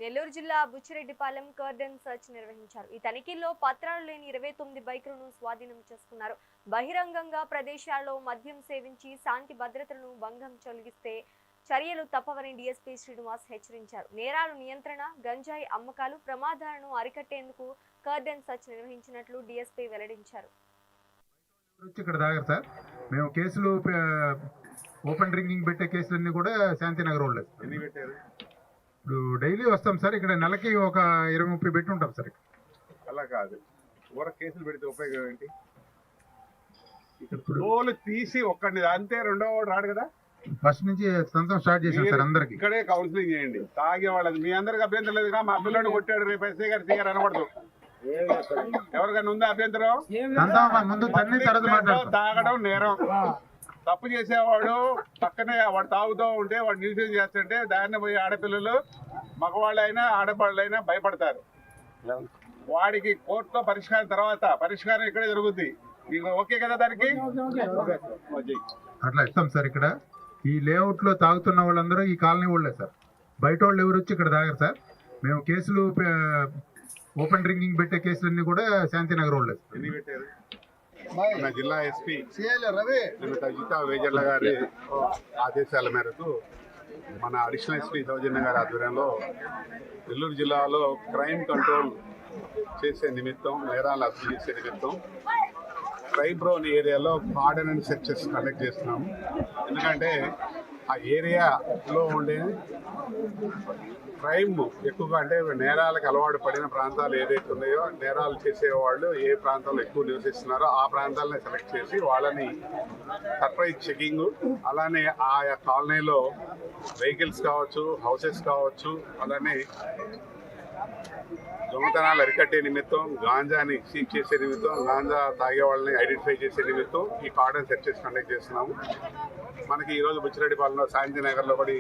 నెల్లూరు జిల్లా బుచ్చిరెడ్డిపాలెం కర్డన్ సర్చ్ నిర్వహించారు. ఈ తనిఖీల్లో పత్రాలు లేని 29 బైకులను స్వాధీనం చేసుకున్నారు. బహిరంగంగా ప్రదేశాల్లో మద్యం సేవించి శాంతి భద్రతలను భంగం కలిగిస్తే చర్యలు తప్పవని డీఎస్పీ శ్రీనివాస్ హెచ్చరించారు. నేరాలు నియంత్రణ, గంజాయి అమ్మకాలు, ప్రమాదాలను అరికట్టేందుకు కర్డన్ సర్చ్ నిర్వహించినట్లు డీఎస్పీ వెల్లడించారు. ఇక్కడ దాగారు సార్, మేము కేసులు ఓపెన్ డ్రింకింగ్ పెట్టే కేసులన్నీ కూడా శాంతినగర్ వాళ్ళు ఇప్పుడు డైలీ వస్తాం సార్. ఇక్కడ నెలకి ఒక 20-30 పెట్టి ఉంటాం సార్. అలా కాదు, ఊర కేసులు పెడితే ఉపయోగం ఏంటి? ఇక్కడ తీసి ఒక్కడిని అంతే, రెండో వాడు రాడు కదా. ఫస్ట్ నుంచి సొంతం స్టార్ట్ చేసాం సార్. అందరికి ఇక్కడే కౌన్సిలింగ్ చేయండి. తాగే వాళ్ళది మీ అందరికి అభ్యంతరం లేదుగా. మా పిల్లడు కొట్టాడు, రేపు ఎస్ఐ గారు సీగారు అనకూడదు. ఎవరికైనా ఉందా అభ్యంతరం? ముందు తాగడం నేరం. తప్పు చేసేవాడు పక్కనే వాడు తాగుతూ ఉంటే, వాడు న్యూసెన్స్ చేస్తుంటే దాన్ని పోయి ఆడపిల్లలు, మగవాళ్ళైనా ఆడవాళ్ళైనా భయపడతారు. వాడికి కోర్టులో పరిష్కారం తర్వాత పరిష్కారం ఇక్కడే జరుగుద్ది. మీకు ఓకే కదా? దానికి అట్లా ఇస్తాం సార్. ఇక్కడ ఈ లేఅవుట్ లో తాగుతున్న వాళ్ళందరూ ఈ కాలనీ వాళ్ళే సార్. బయట వాళ్ళు ఎవరు వచ్చి ఇక్కడ తాగారు సార్. మేము కేసులు ఓపెన్ డ్రింకింగ్ పెట్టే కేసులన్నీ కూడా శాంతినగర్ వాళ్ళే. మన జిల్లా ఎస్పీ గీతా వేజర్ల గారి ఆదేశాల మేరకు మన అడిషనల్ ఎస్పీ సౌజన్య గారి ఆధ్వర్యంలో నెల్లూరు జిల్లాలో క్రైమ్ కంట్రోల్ చేసే నిమిత్తం, నేరాలు అదుపు చేసే నిమిత్తం క్రైమ్ ప్రోన్ ఏరియాలో ఆర్డినెన్స్ సెర్చెస్ కండక్ట్ చేస్తున్నాము. ఎందుకంటే ఆ ఏరియాలో ఉండే క్రైమ్ ఎక్కువగా, అంటే నేరాలకు అలవాటు పడిన ప్రాంతాలు ఏదైతే ఉన్నాయో, నేరాలు చేసేవాళ్ళు ఏ ప్రాంతాల్లో ఎక్కువ నివసిస్తున్నారో ఆ ప్రాంతాలని సెలెక్ట్ చేసి వాళ్ళని సర్ప్రైజ్ చెకింగ్, అలానే ఆయా కాలనీలో వెహికల్స్ కావచ్చు, హౌసెస్ కావచ్చు, అలానే దొంగతనాలు అరికట్టే నిమిత్తం, గాంజాని సీజ్ చేసే నిమిత్తం, గాంజా తాగే వాళ్ళని ఐడెంటిఫై చేసే నిమిత్తం ఈ కార్డన్ సెర్చెస్ కండక్ట్ చేస్తున్నాము. మనకి ఈరోజు బుచ్చిరెడ్డిపాలెంలో శాంతినగర్లో కూడా